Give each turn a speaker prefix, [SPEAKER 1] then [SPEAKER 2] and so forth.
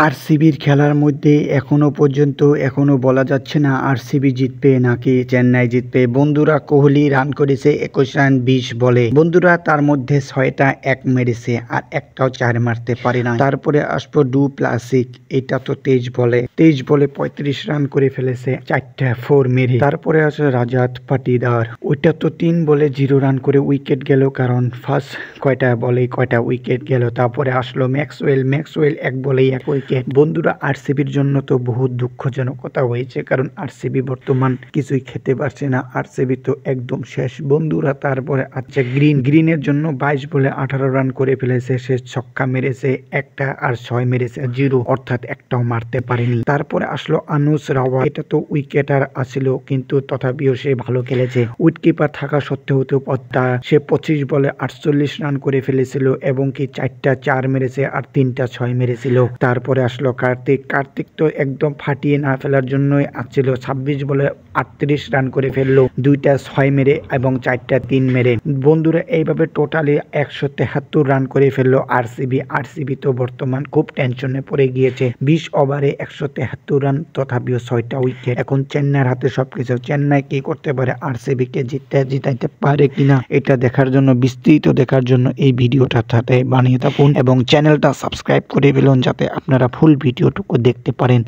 [SPEAKER 1] আরসিবির খেলার মধ্যে এখনো বলা যাচ্ছে না আরসিবি জিতবে নাকি চেন্নাই জিতবে। বন্ধুরা, কোহলি রান করেছে 21 রান 20 বলে। বন্ধুরা, তার মধ্যে 6টা এক মেরেছে আর একটাও 4 মারতে পারে না। তারপরে আসবো ডু প্লাসিক, এটা তো 23 বলে 35 রান করে ফেলেছে, 4টা 4 মেরে। তারপরে আছে রাজাত পাটিদার, ওইটা তো 3 বলে 0 রান করে উইকেট গেল, কারণ ফার্স্ট কয়টা বলে কয়টা উইকেট গেল। তারপরে আসলো ম্যাক্সওয়েল 1 বলেই 1 উইকেট। বন্ধুরা, আরসিবির জন্য তো বহুত দুঃখজনক কথা হয়েছে, কারণ আরসিবি বর্তমান কিছুই খেতে পারছে না। আরসিবি তো একদম শেষ বন্ধুরা। তারপরে আছে গ্রিনের জন্য 22 বলে 18 রান করে ফেলেছে, সে ছক্কা মেরেছে একটা আর 6 মেরেছে 0, অর্থাৎ একটাও মারতে পারেনি। তারপরে আসলো আনুস রাওয়াত, এটা তো উইকেটার আসিল, কিন্তু তথাপিও সে ভালো খেলেছে। উইকেটকিপার থাকা সত্ত্বেও তো সে 25 বলে 48 রান করে ফেলেছিল এবং কি 4টা 4 মেরেছে আর 3টা 6 মেরেছিল। তারপরে আসলো কার্তিক তো একদম ফাটিয়ে না ফেলার জন্যই আসছিল, 26 বলে 38 রান করে ফেললো, 2টা 6 মেরে এবং 4টা 3 মেরে। বন্ধুরা, এইভাবে টোটালি 173 রান করে ফেললো আরসিবি তো বর্তমান খুব টেনশনে পড়ে গিয়েছে। 20 ওভারে 173 রান, তথাপিও 6টা উইকেট। এখন চেন্নাইয়ের হাতে সবকিছু। চেন্নাই কি করতে পারে, আরসিবি কে জিতাইতে পারে কিনা, এটা দেখার জন্য, বিস্তৃত দেখার জন্য এই ভিডিওটা সাথে বানিয়ে থাকুন এবং চ্যানেলটা সাবস্ক্রাইব করে ফেলুন, যাতে আপনারা ফুল ভিডিওটুকু দেখতে পারেন।